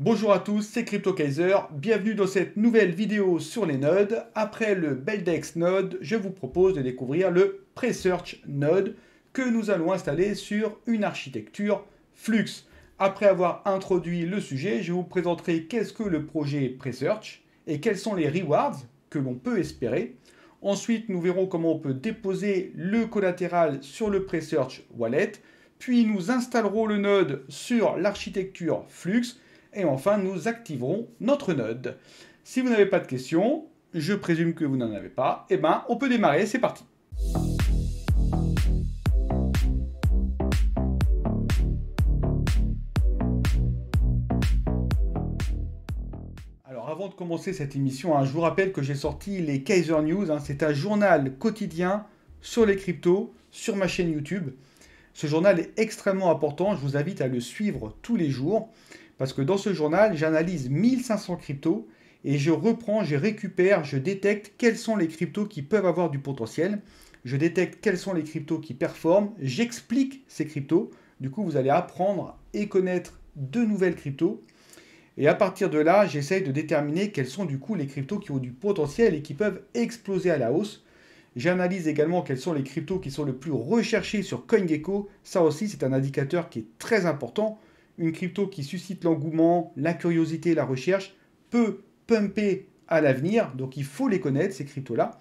Bonjour à tous, c'est CryptoKaiser, bienvenue dans cette nouvelle vidéo sur les nodes. Après le Beldex node, je vous propose de découvrir le Presearch node que nous allons installer sur une architecture Flux. Après avoir introduit le sujet, je vous présenterai qu'est-ce que le projet Presearch et quels sont les rewards que l'on peut espérer. Ensuite, nous verrons comment on peut déposer le collatéral sur le Presearch wallet, puis nous installerons le node sur l'architecture Flux. Et enfin, nous activerons notre node. Si vous n'avez pas de questions, je présume que vous n'en avez pas, eh ben, on peut démarrer, c'est parti. Alors avant de commencer cette émission, je vous rappelle que j'ai sorti les Kaiser News, c'est un journal quotidien sur les cryptos, sur ma chaîne YouTube. Ce journal est extrêmement important, je vous invite à le suivre tous les jours, parce que dans ce journal, j'analyse 1500 cryptos, et je reprends, je récupère, je détecte quels sont les cryptos qui peuvent avoir du potentiel, je détecte quels sont les cryptos qui performent, j'explique ces cryptos, du coup vous allez apprendre et connaître de nouvelles cryptos, et à partir de là, j'essaye de déterminer quels sont du coup les cryptos qui ont du potentiel et qui peuvent exploser à la hausse. J'analyse également quels sont les cryptos qui sont le plus recherchés sur CoinGecko. Ça aussi, c'est un indicateur qui est très important. Une crypto qui suscite l'engouement, la curiosité, la recherche peut pumper à l'avenir. Donc il faut les connaître, ces cryptos-là.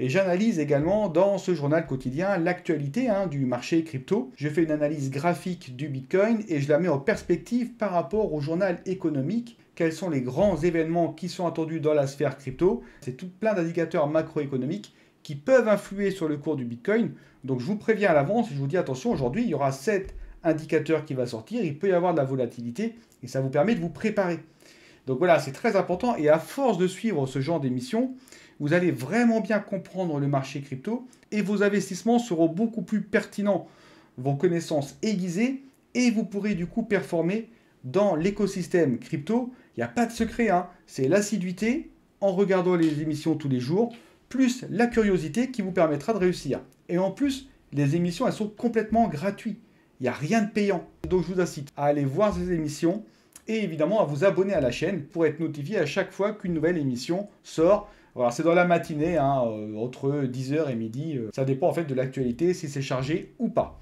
Et j'analyse également dans ce journal quotidien l'actualité du marché crypto. Je fais une analyse graphique du Bitcoin et je la mets en perspective par rapport au journal économique. Quels sont les grands événements qui sont attendus dans la sphère crypto? C'est tout plein d'indicateurs macroéconomiques qui peuvent influer sur le cours du Bitcoin. Donc je vous préviens à l'avance, je vous dis attention, aujourd'hui il y aura 7 indicateurs qui vont sortir, il peut y avoir de la volatilité et ça vous permet de vous préparer. Donc voilà, c'est très important et à force de suivre ce genre d'émission, vous allez vraiment bien comprendre le marché crypto et vos investissements seront beaucoup plus pertinents, vos connaissances aiguisées et vous pourrez du coup performer dans l'écosystème crypto. Il n'y a pas de secret, c'est l'assiduité en regardant les émissions tous les jours, plus la curiosité qui vous permettra de réussir. Et en plus, les émissions, elles sont complètement gratuites. Il n'y a rien de payant. Donc je vous incite à aller voir ces émissions et évidemment à vous abonner à la chaîne pour être notifié à chaque fois qu'une nouvelle émission sort. Voilà, c'est dans la matinée, entre 10h et midi. Ça dépend en fait de l'actualité, si c'est chargé ou pas.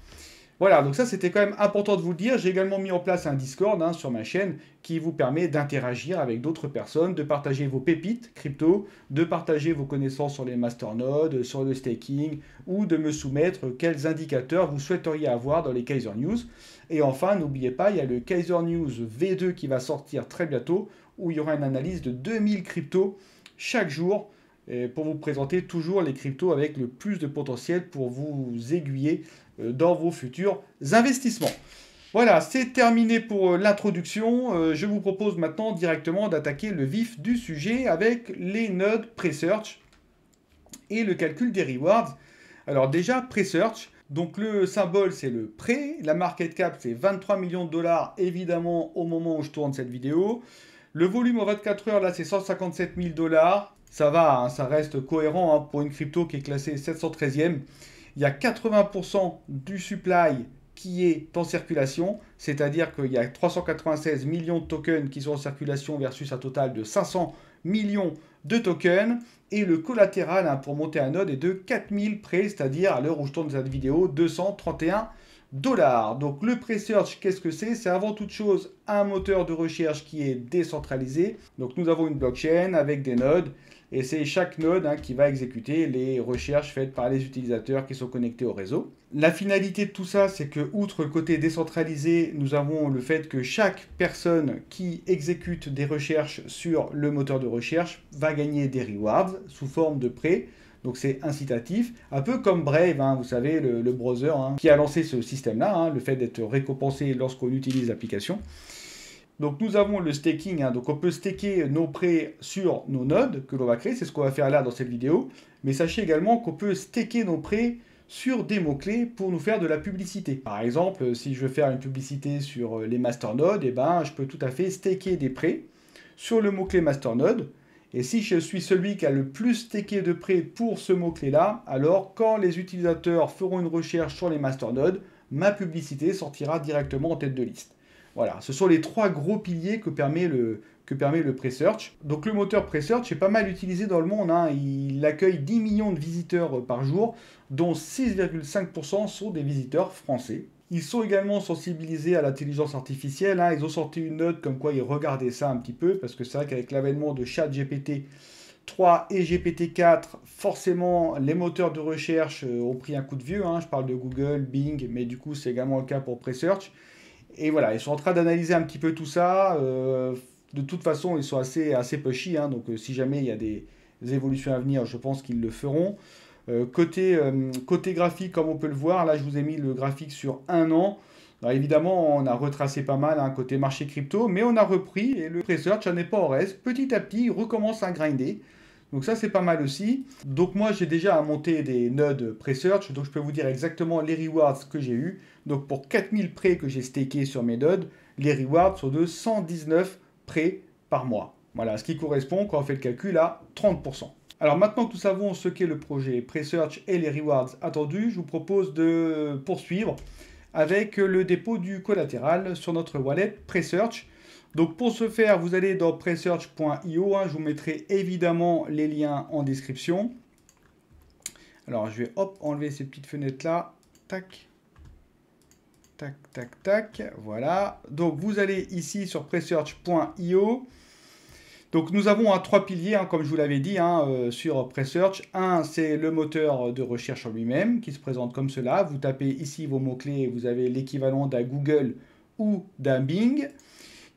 Voilà, donc ça c'était quand même important de vous le dire. J'ai également mis en place un Discord sur ma chaîne qui vous permet d'interagir avec d'autres personnes, de partager vos pépites crypto, de partager vos connaissances sur les masternodes, sur le staking, ou de me soumettre quels indicateurs vous souhaiteriez avoir dans les Kaiser News. Et enfin, n'oubliez pas, il y a le Kaiser News V2 qui va sortir très bientôt, où il y aura une analyse de 2000 cryptos chaque jour pour vous présenter toujours les cryptos avec le plus de potentiel pour vous aiguiller dans vos futurs investissements. Voilà, c'est terminé pour l'introduction. Je vous propose maintenant directement d'attaquer le vif du sujet avec les nodes Presearch et le calcul des rewards. Alors déjà, Presearch, donc le symbole c'est le pré, la market cap c'est 23 millions de dollars évidemment au moment où je tourne cette vidéo. Le volume en 24 heures là c'est 157 000 dollars. Ça va, ça reste cohérent pour une crypto qui est classée 713e. Il y a 80% du supply qui est en circulation, c'est-à-dire qu'il y a 396 millions de tokens qui sont en circulation versus un total de 500 millions de tokens. Et le collatéral pour monter un node est de 4000 prêts, c'est-à-dire à l'heure où je tourne cette vidéo, 231 dollars. Donc le Presearch, qu'est-ce que c'est? C'est avant toute chose un moteur de recherche qui est décentralisé. Donc nous avons une blockchain avec des nodes et c'est chaque node qui va exécuter les recherches faites par les utilisateurs qui sont connectés au réseau. La finalité de tout ça, c'est que outre le côté décentralisé, nous avons le fait que chaque personne qui exécute des recherches sur le moteur de recherche va gagner des rewards sous forme de prêts. Donc c'est incitatif, un peu comme Brave, vous savez, le browser qui a lancé ce système-là, le fait d'être récompensé lorsqu'on utilise l'application. Donc nous avons le staking, donc on peut staker nos prêts sur nos nodes que l'on va créer, c'est ce qu'on va faire là dans cette vidéo. Mais sachez également qu'on peut staker nos prêts sur des mots-clés pour nous faire de la publicité. Par exemple, si je veux faire une publicité sur les masternodes, je peux tout à fait staker des prêts sur le mot-clé masternode. Et si je suis celui qui a le plus staké de prêts pour ce mot-clé-là, alors quand les utilisateurs feront une recherche sur les masternodes, ma publicité sortira directement en tête de liste. Voilà, ce sont les trois gros piliers que permet le Presearch. Donc le moteur Presearch est pas mal utilisé dans le monde, hein. Il accueille 10 millions de visiteurs par jour, dont 6,5% sont des visiteurs français. Ils sont également sensibilisés à l'intelligence artificielle, hein. Ils ont sorti une note comme quoi ils regardaient ça un petit peu, parce que c'est vrai qu'avec l'avènement de ChatGPT 3 et GPT-4, forcément les moteurs de recherche ont pris un coup de vieux, hein. Je parle de Google, Bing, mais du coup c'est également le cas pour Presearch. Et voilà, ils sont en train d'analyser un petit peu tout ça. De toute façon, ils sont assez pushy, hein, donc si jamais il y a des évolutions à venir, je pense qu'ils le feront. Côté graphique, comme on peut le voir, là je vous ai mis le graphique sur un an. Alors, évidemment, on a retracé pas mal, hein, côté marché crypto, mais on a repris et le Presearch n'en est pas au reste. Petit à petit, il recommence à grinder. Donc ça, c'est pas mal aussi. Donc moi, j'ai déjà monté des nodes Presearch, donc je peux vous dire exactement les rewards que j'ai eu. Donc pour 4000 prêts que j'ai stakés sur mes nodes, les rewards sont de 119 prêts par mois. Voilà, ce qui correspond, quand on fait le calcul, à 30%. Alors maintenant que nous savons ce qu'est le projet Presearch et les rewards attendus, je vous propose de poursuivre avec le dépôt du collatéral sur notre wallet Presearch. Donc pour ce faire, vous allez dans presearch.io, hein, je vous mettrai évidemment les liens en description. Alors je vais enlever ces petites fenêtres là, tac, tac, tac, tac, voilà. Donc vous allez ici sur presearch.io. Donc nous avons trois piliers, hein, comme je vous l'avais dit, hein, sur Presearch. Un, c'est le moteur de recherche en lui-même, qui se présente comme cela. Vous tapez ici vos mots-clés, vous avez l'équivalent d'un Google ou d'un Bing.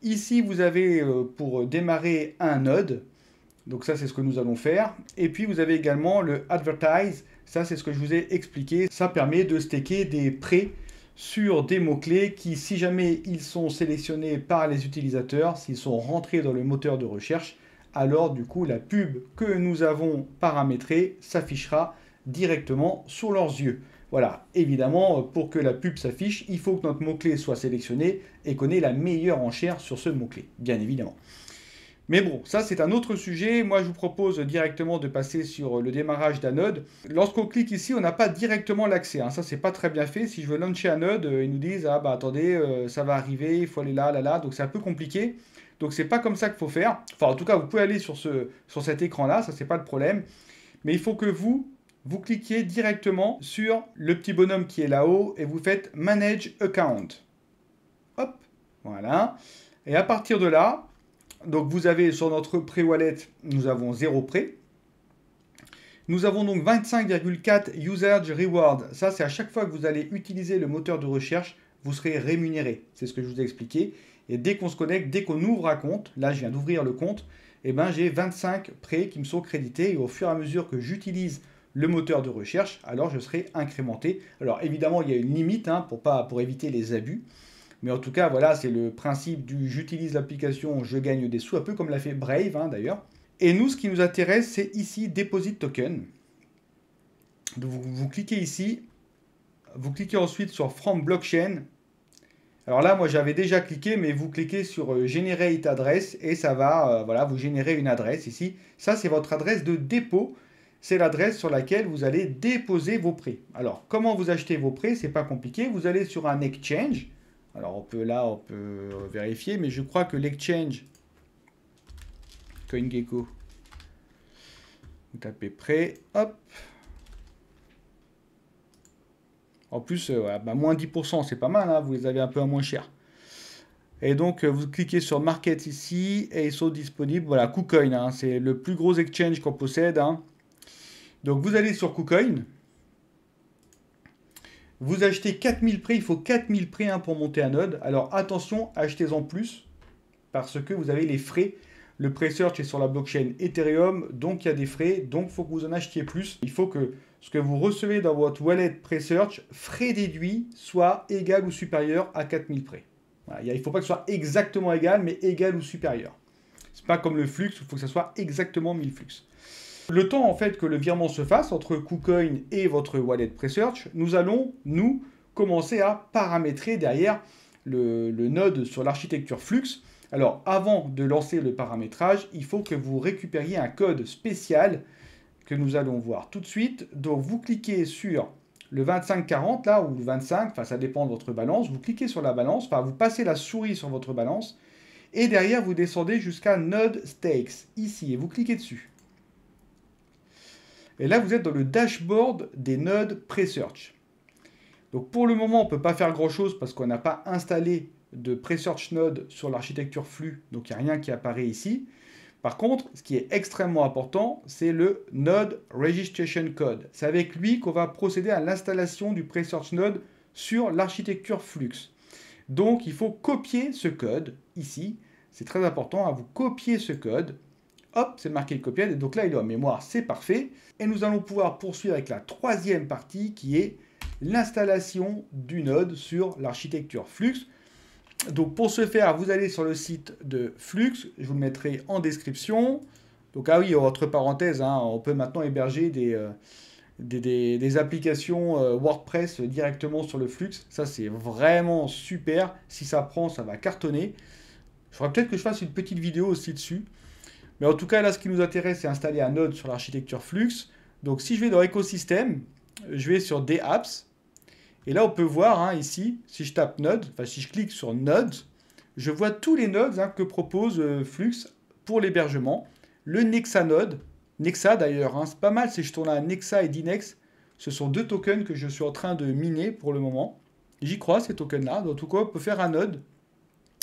Ici, vous avez pour démarrer un node. Donc ça, c'est ce que nous allons faire. Et puis, vous avez également le Advertise. Ça, c'est ce que je vous ai expliqué. Ça permet de staker des prêts sur des mots-clés qui, si jamais ils sont sélectionnés par les utilisateurs, s'ils sont rentrés dans le moteur de recherche, alors du coup, la pub que nous avons paramétrée s'affichera directement sur leurs yeux. Voilà, évidemment, pour que la pub s'affiche, il faut que notre mot-clé soit sélectionné et qu'on ait la meilleure enchère sur ce mot-clé, bien évidemment. Mais bon, ça c'est un autre sujet. Moi, je vous propose directement de passer sur le démarrage d'un node. Lorsqu'on clique ici, on n'a pas directement l'accès, hein. Ça, c'est pas très bien fait. Si je veux lancer un node, ils nous disent, ah bah attendez, ça va arriver, il faut aller là, là, là. Donc c'est un peu compliqué. Donc c'est pas comme ça qu'il faut faire. Enfin, en tout cas, vous pouvez aller sur cet écran-là, ça c'est pas le problème. Mais il faut que vous cliquez directement sur le petit bonhomme qui est là-haut et vous faites Manage Account. Hop, voilà. Et à partir de là, donc vous avez sur notre pré-wallet, nous avons 0 prêt. Nous avons donc 25,4 Usage Reward. Ça, c'est à chaque fois que vous allez utiliser le moteur de recherche, vous serez rémunéré. C'est ce que je vous ai expliqué. Et dès qu'on se connecte, dès qu'on ouvre un compte, là je viens d'ouvrir le compte, et ben, j'ai 25 prêts qui me sont crédités. Et au fur et à mesure que j'utilise le moteur de recherche, alors je serai incrémenté. Alors évidemment, il y a une limite, hein, pour éviter les abus. Mais en tout cas, voilà, c'est le principe du j'utilise l'application, je gagne des sous, un peu comme l'a fait Brave, hein, d'ailleurs. Et nous, ce qui nous intéresse, c'est ici Deposit Token. Donc, vous cliquez ici, vous cliquez ensuite sur From Blockchain. Alors là, moi, j'avais déjà cliqué, mais vous cliquez sur Generate Address et ça va, voilà, vous générer une adresse ici. Ça, c'est votre adresse de dépôt. C'est l'adresse sur laquelle vous allez déposer vos prêts. Alors, comment vous achetez vos prêts? C'est pas compliqué. Vous allez sur un exchange. Alors, on peut vérifier, mais je crois que l'exchange CoinGecko, vous tapez prêt, hop. En plus, bah, moins 10%, c'est pas mal, hein, vous les avez un peu à moins cher. Et donc, vous cliquez sur Market ici, et ils sont disponibles. Voilà, KuCoin, hein, c'est le plus gros exchange qu'on possède, hein. Donc, vous allez sur KuCoin. Vous achetez 4000 prêts, il faut 4000 prêts, hein, pour monter un node. Alors, attention, achetez-en plus, parce que vous avez les frais. Le Presearch est sur la blockchain Ethereum, donc il y a des frais, donc il faut que vous en achetiez plus. Il faut que ce que vous recevez dans votre wallet Presearch, frais déduits, soit égal ou supérieur à 4000 prêts. Voilà, il ne faut pas que ce soit exactement égal, mais égal ou supérieur. Ce n'est pas comme le flux, il faut que ça soit exactement 1000 flux. Le temps en fait que le virement se fasse entre KuCoin et votre wallet Presearch, nous allons, nous, commencer à paramétrer derrière le node sur l'architecture Flux. Alors, avant de lancer le paramétrage, il faut que vous récupériez un code spécial que nous allons voir tout de suite. Donc, vous cliquez sur le 25-40 là, ou le 25, enfin ça dépend de votre balance, vous cliquez sur la balance, enfin vous passez la souris sur votre balance, et derrière vous descendez jusqu'à Node Stakes, ici, et vous cliquez dessus. Et là vous êtes dans le dashboard des nodes Presearch. Donc pour le moment on ne peut pas faire grand chose parce qu'on n'a pas installé de Presearch node sur l'architecture flux, donc il n'y a rien qui apparaît ici. Par contre, ce qui est extrêmement important, c'est le Node Registration Code. C'est avec lui qu'on va procéder à l'installation du Presearch Node sur l'architecture Flux. Donc, il faut copier ce code ici. C'est très important, hein, vous copiez ce code. Hop, c'est marqué copier. Et donc là, il est en mémoire, c'est parfait. Et nous allons pouvoir poursuivre avec la troisième partie qui est l'installation du node sur l'architecture Flux. Donc pour ce faire, vous allez sur le site de Flux, je vous le mettrai en description. Donc ah oui, entre parenthèses, hein, on peut maintenant héberger des applications WordPress directement sur le Flux. Ça c'est vraiment super. Si ça prend, ça va cartonner. Il faudrait peut-être que je fasse une petite vidéo aussi dessus. Mais en tout cas, là, ce qui nous intéresse, c'est installer un node sur l'architecture Flux. Donc si je vais dans Écosystème, je vais sur des apps. Et là, on peut voir, hein, ici, si je tape Node, enfin si je clique sur Node, je vois tous les nodes, hein, que propose Flux pour l'hébergement. Le Nexa node, Nexa d'ailleurs, hein, c'est pas mal ces jetons-là, Nexa et Dinex. Ce sont deux tokens que je suis en train de miner pour le moment. J'y crois, ces tokens-là. En tout cas, on peut faire un node.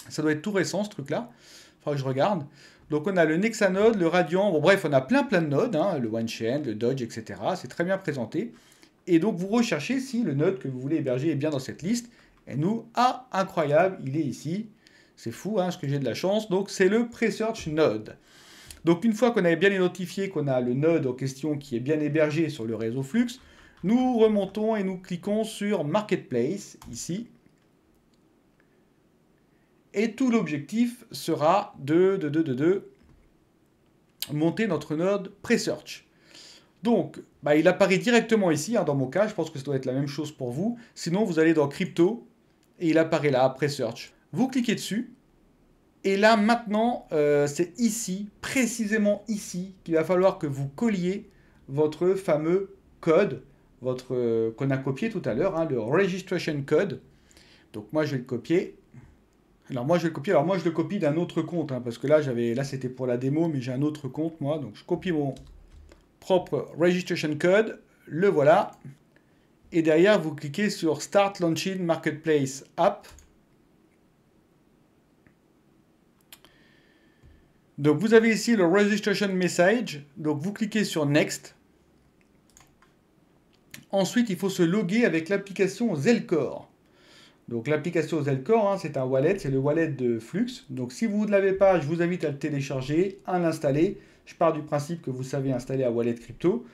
Ça doit être tout récent, ce truc-là. Il faudra que je regarde. Donc, on a le Nexa node, le Radiant. Bon, bref, on a plein de nodes, hein, le OneChain, le Dodge, etc. C'est très bien présenté. Et donc, vous recherchez si le node que vous voulez héberger est bien dans cette liste. Et nous, ah, incroyable, il est ici. C'est fou, hein, ce que j'ai de la chance. Donc, c'est le Presearch node. Donc, une fois qu'on avait bien identifié qu'on a le node en question qui est bien hébergé sur le réseau Flux, nous remontons et nous cliquons sur Marketplace, ici. Et tout l'objectif sera de monter notre node Presearch. Donc, il apparaît directement ici, hein, dans mon cas, je pense que ça doit être la même chose pour vous. Sinon, vous allez dans Crypto, et il apparaît là, Presearch. Vous cliquez dessus, et là, maintenant, c'est ici, précisément ici, qu'il va falloir que vous colliez votre fameux code, qu'on a copié tout à l'heure, hein, le Registration Code. Donc moi, je vais le copier. Alors moi, je le copie d'un autre compte, hein, parce que là, c'était pour la démo, mais j'ai un autre compte, moi. Donc je copie mon propre registration code, le voilà. Et derrière, vous cliquez sur Start Launching Marketplace App. Donc vous avez ici le registration message. Donc vous cliquez sur Next. Ensuite, il faut se loguer avec l'application Zelcore. Donc l'application Zelcore, hein, c'est un wallet, c'est le wallet de Flux. Donc si vous ne l'avez pas, je vous invite à le télécharger, à l'installer. Je pars du principe que vous savez installer un wallet crypto.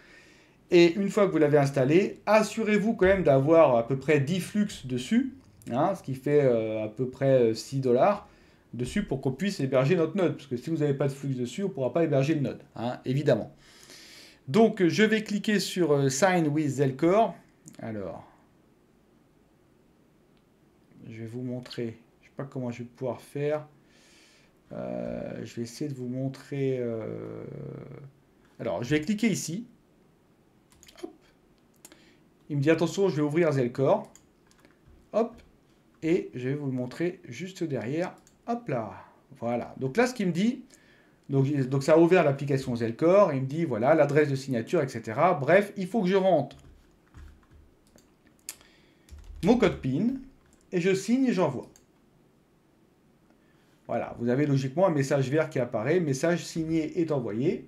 Et une fois que vous l'avez installé, assurez-vous quand même d'avoir à peu près 10 flux dessus, hein, ce qui fait à peu près 6 $ dessus pour qu'on puisse héberger notre node. Parce que si vous n'avez pas de flux dessus, on ne pourra pas héberger le node, hein, évidemment. Donc je vais cliquer sur Sign with Zelcore. Alors, je vais vous montrer, je ne sais pas comment je vais pouvoir faire. Je vais essayer de vous montrer. Alors, je vais cliquer ici. Hop. Il me dit attention, je vais ouvrir Zelcore. Hop. Et je vais vous le montrer juste derrière. Hop là. Voilà. Donc là, ce qu'il me dit, donc ça a ouvert l'application Zelcore. Il me dit voilà l'adresse de signature, etc. Bref, il faut que je rentre mon code PIN et je signe et j'envoie. Voilà, vous avez logiquement un message vert qui apparaît, message signé est envoyé.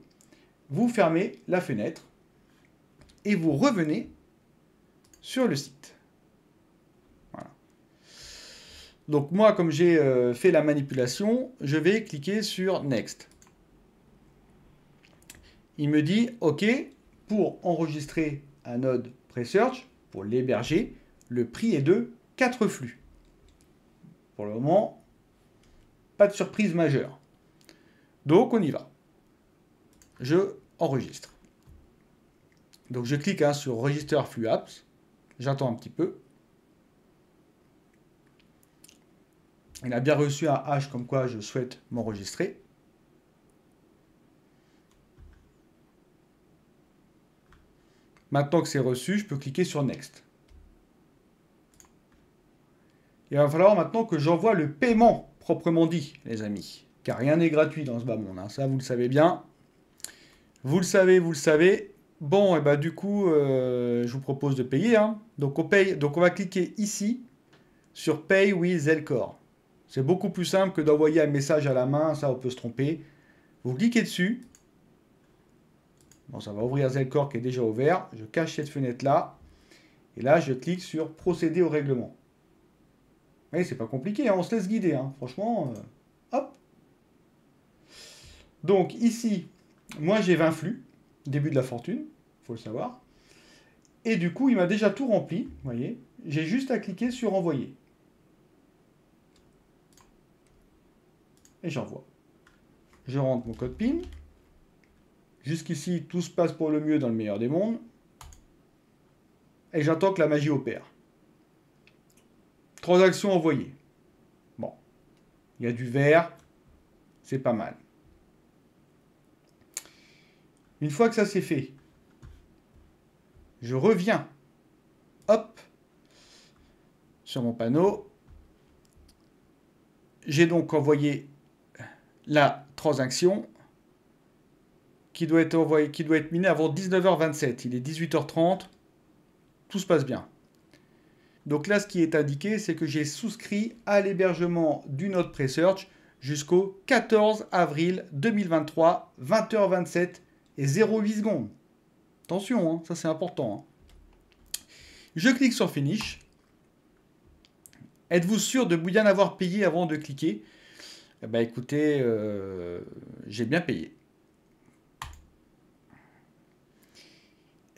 Vous fermez la fenêtre et vous revenez sur le site. Voilà. Donc moi, comme j'ai fait la manipulation, je vais cliquer sur Next. Il me dit, OK, pour enregistrer un node Presearch, pour l'héberger, le prix est de 4 flux. Pour le moment, pas de surprise majeure. Donc, on y va. Je enregistre. Donc, je clique sur Register Flux Apps. J'attends un petit peu. Il a bien reçu un H comme quoi je souhaite m'enregistrer. Maintenant que c'est reçu, je peux cliquer sur Next. Il va falloir maintenant que j'envoie le paiement proprement dit, les amis. Car rien n'est gratuit dans ce bas monde, hein. Ça, vous le savez bien. Vous le savez, vous le savez. Bon, et bah du coup, je vous propose de payer, hein. Donc on paye. Donc on va cliquer ici sur Pay with Zelcore. C'est beaucoup plus simple que d'envoyer un message à la main. Ça, on peut se tromper. Vous cliquez dessus. Bon, ça va ouvrir Zelcore qui est déjà ouvert. Je cache cette fenêtre-là. Et là, je clique sur Procéder au règlement. Vous voyez, c'est pas compliqué, hein, on se laisse guider, hein. Franchement, hop. Donc ici, moi j'ai 20 flux, début de la fortune, il faut le savoir. Et du coup, il m'a déjà tout rempli, vous voyez. J'ai juste à cliquer sur Envoyer. Et j'envoie. Je rentre mon code PIN. Jusqu'ici, tout se passe pour le mieux dans le meilleur des mondes. Et j'attends que la magie opère. Transaction envoyée. Bon. Il y a du vert. C'est pas mal. Une fois que ça c'est fait, je reviens, hop, sur mon panneau. J'ai donc envoyé la transaction qui doit être envoyée, qui doit être minée avant 19h27. Il est 18h30. Tout se passe bien. Donc là, ce qui est indiqué, c'est que j'ai souscrit à l'hébergement du Node Presearch jusqu'au 14 avril 2023, 20h27 et 0,8 secondes. Attention, hein, ça c'est important, hein. Je clique sur Finish. Êtes-vous sûr de bien avoir payé avant de cliquer? Eh ben, écoutez, j'ai bien payé.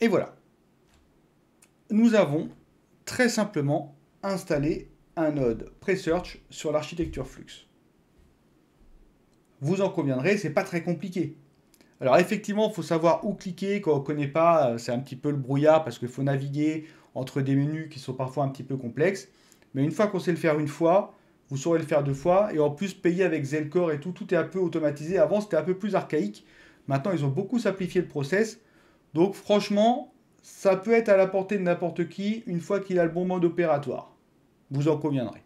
Et voilà. Nous avons très simplement installé un node Presearch sur l'architecture Flux. Vous en conviendrez, c'est pas très compliqué. Alors effectivement, il faut savoir où cliquer quand on ne connaît pas, c'est un petit peu le brouillard parce qu'il faut naviguer entre des menus qui sont parfois un petit peu complexes. Mais une fois qu'on sait le faire une fois, vous saurez le faire deux fois. Et en plus, payer avec Zelcore et tout, tout est un peu automatisé. Avant, c'était un peu plus archaïque. Maintenant, ils ont beaucoup simplifié le process. Donc franchement, ça peut être à la portée de n'importe qui une fois qu'il a le bon mode opératoire. Vous en conviendrez.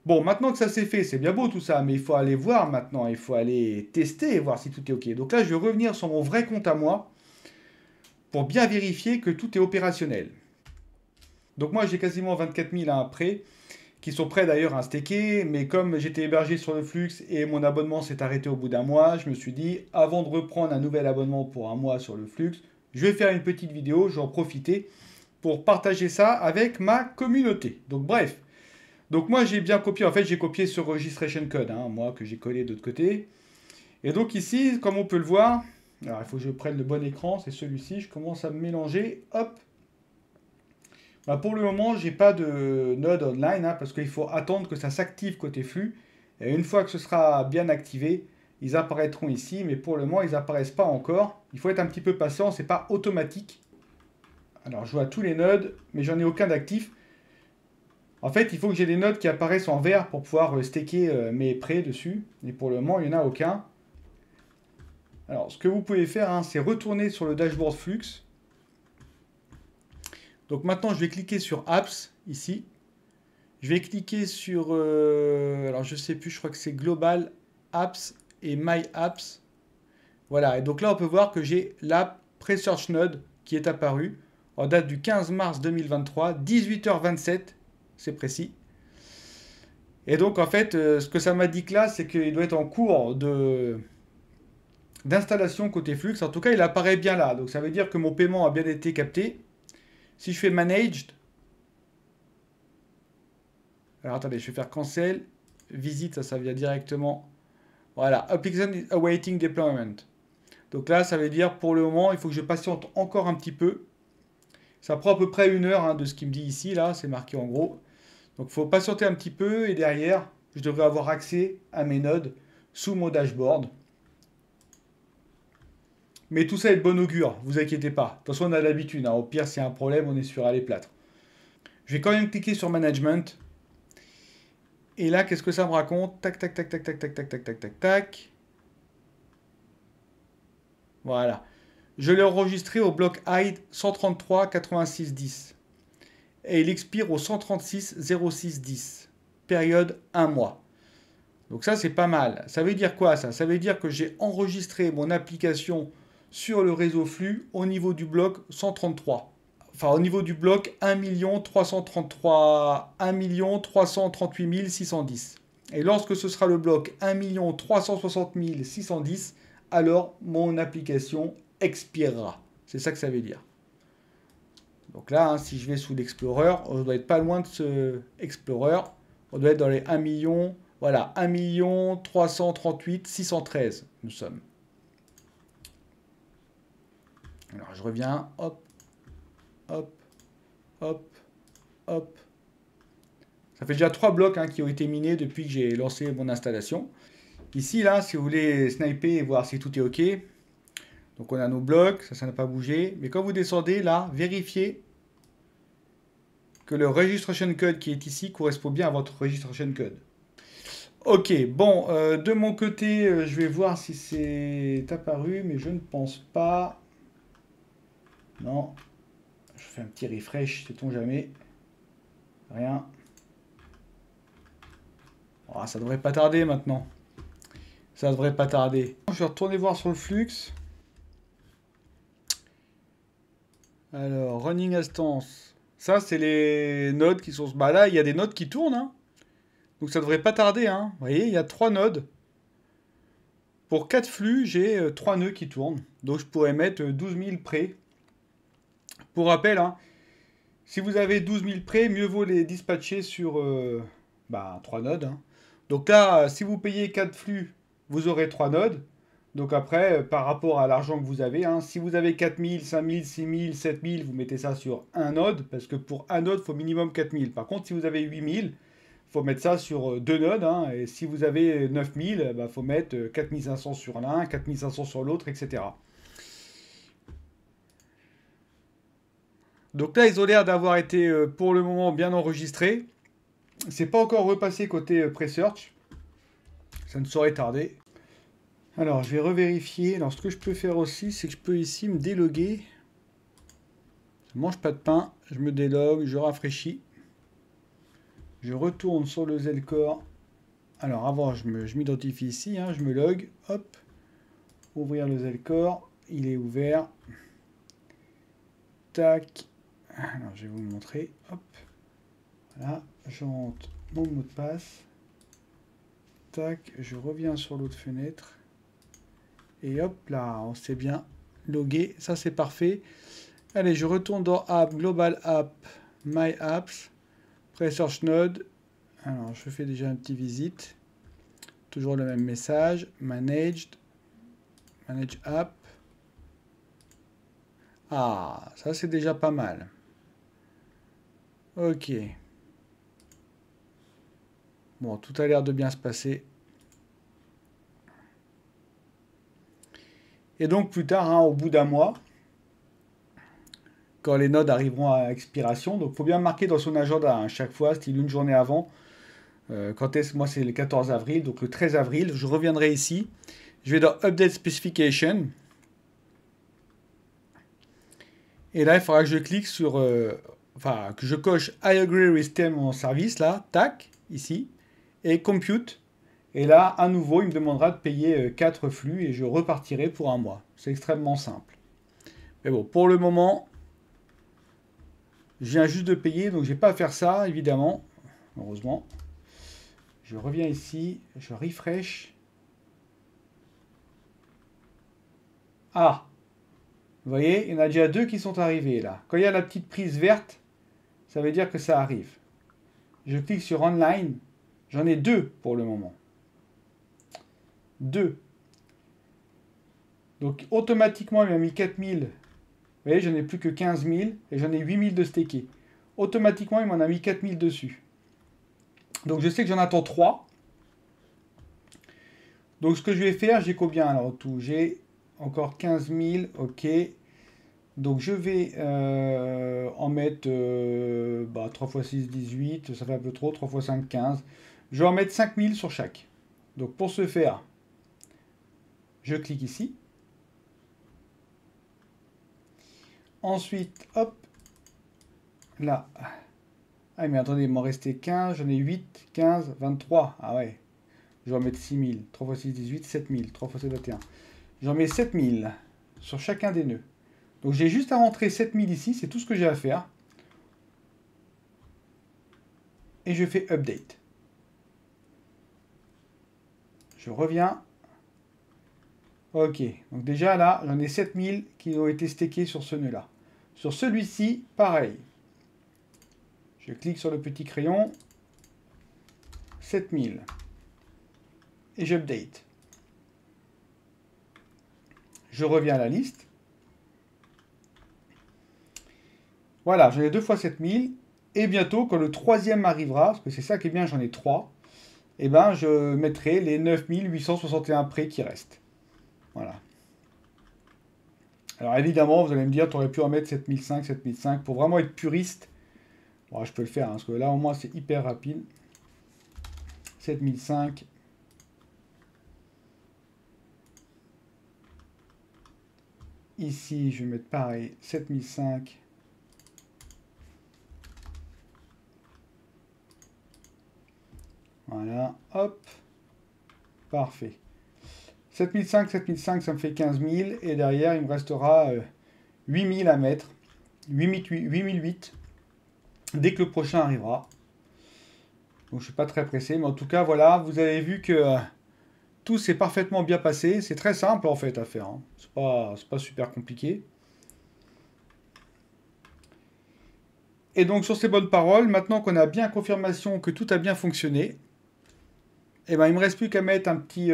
Bon, maintenant que ça c'est fait, c'est bien beau tout ça, mais il faut aller voir maintenant, il faut aller tester et voir si tout est OK. Donc là, je vais revenir sur mon vrai compte à moi pour bien vérifier que tout est opérationnel. Donc moi, j'ai quasiment 24 000 à un prêt, qui sont prêts d'ailleurs à staker, mais comme j'étais hébergé sur le Flux et mon abonnement s'est arrêté au bout d'un mois, je me suis dit, avant de reprendre un nouvel abonnement pour un mois sur le Flux, je vais faire une petite vidéo, je vais en profiter pour partager ça avec ma communauté. Donc bref. Donc moi j'ai bien copié, en fait j'ai copié ce registration code, hein, moi que j'ai collé de l'autre côté. Et donc ici, comme on peut le voir, alors il faut que je prenne le bon écran, c'est celui-ci, je commence à me mélanger, hop. Bah, pour le moment, j'ai pas de node online, hein, parce qu'il faut attendre que ça s'active côté flux. Et une fois que ce sera bien activé, ils apparaîtront ici, mais pour le moment, ils n'apparaissent pas encore. Il faut être un petit peu patient, c'est pas automatique. Alors je vois tous les nodes, mais j'en ai aucun d'actif. En fait, il faut que j'ai des nodes qui apparaissent en vert pour pouvoir staker mes prêts dessus. Et pour le moment, il n'y en a aucun. Alors, ce que vous pouvez faire, hein, c'est retourner sur le dashboard Flux. Donc maintenant, je vais cliquer sur Apps, ici. Je vais cliquer sur... alors, je ne sais plus, je crois que c'est Global Apps et My Apps. Voilà, et donc là, on peut voir que j'ai l'app Presearch Node qui est apparue en date du 15 mars 2023, 18h27. C'est précis. Et donc, en fait, ce que ça m'indique là, c'est qu'il doit être en cours d'installation côté Flux. En tout cas, il apparaît bien là. Donc, ça veut dire que mon paiement a bien été capté. Si je fais Managed, alors attendez, je vais faire Cancel, Visite, ça vient directement. Voilà, Application is awaiting deployment. Donc là, ça veut dire pour le moment, il faut que je patiente encore un petit peu. Ça prend à peu près 1 heure, hein, de ce qu'il me dit ici, là, c'est marqué en gros. Donc il faut patienter un petit peu et derrière, je devrais avoir accès à mes nodes sous mon dashboard. Mais tout ça est de bon augure, vous inquiétez pas. De toute façon, on a l'habitude, hein. Au pire, s'il y a un problème, on est sur aller plâtre. Je vais quand même cliquer sur Management. Et là, qu'est-ce que ça me raconte? Tac, tac, tac, tac, tac, tac, tac, tac, tac, tac, tac. Voilà. Je l'ai enregistré au bloc ID 133 86 10. et il expire au 136-06-10. Période 1 mois. Donc ça, c'est pas mal. Ça veut dire quoi ça? Ça veut dire que j'ai enregistré mon application sur le réseau flux au niveau du bloc 133. Enfin, au niveau du bloc 1 333 1 338 610. Et lorsque ce sera le bloc 1 360 610, alors mon application expirera. C'est ça que ça veut dire. Donc là, hein, si je vais sous l'Explorer, on doit être pas loin de ce Explorer. On doit être dans les 1 million, voilà, 1 338 613, nous sommes. Alors je reviens, hop, hop, hop, hop. Ça fait déjà 3 blocs hein, qui ont été minés depuis que j'ai lancé mon installation. Ici, là, si vous voulez sniper et voir si tout est OK, donc on a nos blocs, ça n'a pas bougé. Mais quand vous descendez, là, vérifiez que le registration code qui est ici correspond bien à votre registration code. Ok, bon, de mon côté, je vais voir si c'est apparu, mais je ne pense pas. Non. Je fais un petit refresh, sait-on jamais. Rien. Oh, ça devrait pas tarder maintenant. Ça devrait pas tarder. Je vais retourner voir sur le flux. Alors, running instance. Ça, c'est les nodes qui sont... Bah là, il y a des nodes qui tournent. Hein. Donc ça devrait pas tarder. Hein. Vous voyez, il y a 3 nodes. Pour 4 flux, j'ai 3 nœuds qui tournent. Donc je pourrais mettre 12 000 prêts. Pour rappel, hein, si vous avez 12 000 prêts, mieux vaut les dispatcher sur 3 nodes. Hein. Donc là, si vous payez 4 flux, vous aurez 3 nodes. Donc après, par rapport à l'argent que vous avez, hein, si vous avez 4 000, 5 000, 6 000, 7 000, vous mettez ça sur un node, parce que pour un node, il faut minimum 4 000. Par contre, si vous avez 8 000, il faut mettre ça sur 2 nodes. Hein, et si vous avez 9 000, il faut mettre 4 500 sur l'un, 4 500 sur l'autre, etc. Donc là, ils ont l'air d'avoir été pour le moment bien enregistrés. C'est pas encore repassé côté pre-search. Ça ne saurait tarder. Alors, je vais revérifier. Alors, ce que je peux faire aussi, c'est que je peux ici me déloguer. Je ne mange pas de pain. Je me délogue, je rafraîchis. Je retourne sur le Zelcore. Alors, avant, je m'identifie ici. Hein, je me log. Hop. Ouvrir le Zelcore. Il est ouvert. Tac. Alors, je vais vous montrer. Hop. Voilà. J'entre mon mot de passe. Tac. Je reviens sur l'autre fenêtre. Et hop là, on s'est bien logué. Ça, c'est parfait. Allez, je retourne dans App, Global App, My Apps, Pre-Search Node. Alors, je fais déjà un petit visite. Toujours le même message. Managed. Manage App. Ah, ça, c'est déjà pas mal. Ok. Bon, tout a l'air de bien se passer. Et donc, plus tard, hein, au bout d'un mois, quand les nodes arriveront à expiration, donc il faut bien marquer dans son agenda, hein, chaque fois, style une journée avant. Quand est-ce que moi, c'est le 14 avril, donc le 13 avril, je reviendrai ici. Je vais dans Update Specification. Et là, il faudra que je clique sur... que je coche I agree with term en service, là, tac, ici, et Compute. Et là, à nouveau, il me demandera de payer 4 flux et je repartirai pour un mois. C'est extrêmement simple. Mais bon, pour le moment, je viens juste de payer, donc je n'ai pas à faire ça, évidemment. Heureusement. Je reviens ici, je refresh. Ah! Vous voyez, il y en a déjà 2 qui sont arrivés là. Quand il y a la petite prise verte, ça veut dire que ça arrive. Je clique sur Online. J'en ai 2 pour le moment. 2. Donc automatiquement, il m'a mis 4000. Vous voyez, j'en ai plus que 15 000 et j'en ai 8000 de stakés. Automatiquement, il m'en a mis 4000 dessus. Donc je sais que j'en attends 3. Donc ce que je vais faire, j'ai combien alors tout? J'ai encore 15 000, ok. Donc je vais en mettre 3 x 6, 18, ça fait un peu trop, 3 x 5, 15. Je vais en mettre 5000 sur chaque. Donc pour ce faire, je clique ici. Ensuite, hop, là, Ah mais attendez, il m'en restait 15, j'en ai 8, 15, 23. Ah ouais. Je vais en mettre 6000. 3 x 6, 18, 7000. 3 x 7, 21. J'en mets 7000 sur chacun des nœuds. Donc j'ai juste à rentrer 7000 ici, c'est tout ce que j'ai à faire. Et je fais update. Je reviens. Ok, donc déjà là, j'en ai 7000 qui ont été stakés sur ce nœud-là. Sur celui-ci, pareil. Je clique sur le petit crayon. 7000. Et j'update. Je reviens à la liste. Voilà, j'en ai 2 fois 7000. Et bientôt, quand le troisième arrivera, parce que c'est ça qui est bien, j'en ai 3, et ben je mettrai les 9861 prêts qui restent. Voilà. Alors évidemment, vous allez me dire, tu aurais pu en mettre 7005, 7005. Pour vraiment être puriste, bon, je peux le faire, hein, parce que là au moins c'est hyper rapide. 7005. Ici, je vais mettre pareil, 7005. Voilà, hop. Parfait. 7005, 7005, ça me fait 15 000. Et derrière, il me restera 8000 à mettre. 8008. Dès que le prochain arrivera. Donc je ne suis pas très pressé. Mais en tout cas, voilà, vous avez vu que tout s'est parfaitement bien passé. C'est très simple en fait à faire. Hein. C'est pas super compliqué. Et donc sur ces bonnes paroles, maintenant qu'on a bien confirmation que tout a bien fonctionné, eh ben, il ne me reste plus qu'à mettre un petit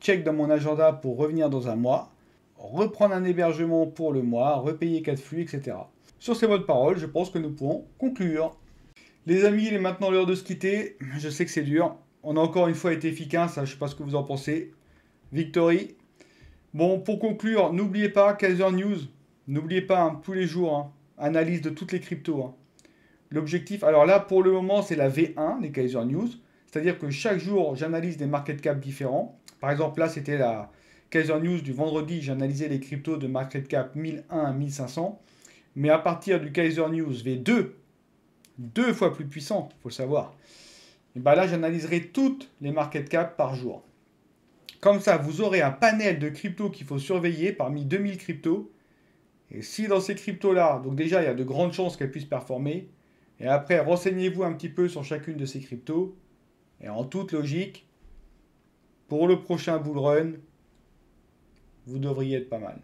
check dans mon agenda pour revenir dans un mois, reprendre un hébergement pour le mois, repayer 4 flux, etc. Sur ces bonnes paroles, je pense que nous pourrons conclure. Les amis, il est maintenant l'heure de se quitter. Je sais que c'est dur. On a encore une fois été efficace, hein, je ne sais pas ce que vous en pensez. Victory. Bon, pour conclure, n'oubliez pas, Kaiser News, n'oubliez pas, hein, tous les jours, hein, analyse de toutes les cryptos. Hein. L'objectif, alors là, pour le moment, c'est la V1, les Kaiser News. C'est-à-dire que chaque jour, j'analyse des market cap différents. Par exemple, là, c'était la Kaiser News du vendredi. J'analysais les cryptos de market cap 1001 à 1500. Mais à partir du Kaiser News V2, 2 fois plus puissant, il faut le savoir, et ben là, j'analyserai toutes les market cap par jour. Comme ça, vous aurez un panel de cryptos qu'il faut surveiller parmi 2000 cryptos. Et si dans ces cryptos-là, donc déjà, il y a de grandes chances qu'elles puissent performer. Et après, renseignez-vous un petit peu sur chacune de ces cryptos. Et en toute logique, pour le prochain bull run, vous devriez être pas mal.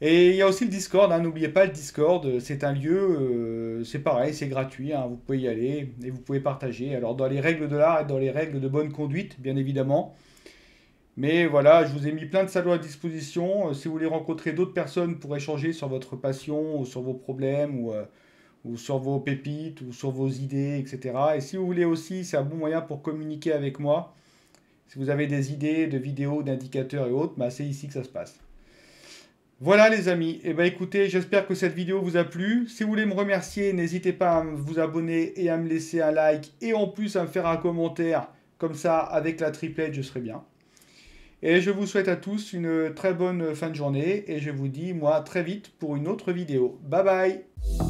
Et il y a aussi le Discord, hein, n'oubliez pas le Discord, c'est un lieu, c'est pareil, c'est gratuit, hein, vous pouvez y aller et vous pouvez partager. Alors dans les règles de l'art et dans les règles de bonne conduite, bien évidemment. Mais voilà, je vous ai mis plein de salons à disposition. Si vous voulez rencontrer d'autres personnes pour échanger sur votre passion ou sur vos problèmes ou sur vos pépites, ou sur vos idées, etc. Et si vous voulez aussi, c'est un bon moyen pour communiquer avec moi. Si vous avez des idées de vidéos, d'indicateurs et autres, bah c'est ici que ça se passe. Voilà les amis, et ben écoutez, j'espère que cette vidéo vous a plu. Si vous voulez me remercier, n'hésitez pas à vous abonner et à me laisser un like. Et en plus à me faire un commentaire, comme ça, avec la triplette, je serai bien. Et je vous souhaite à tous une très bonne fin de journée. Et je vous dis, moi, très vite pour une autre vidéo. Bye bye!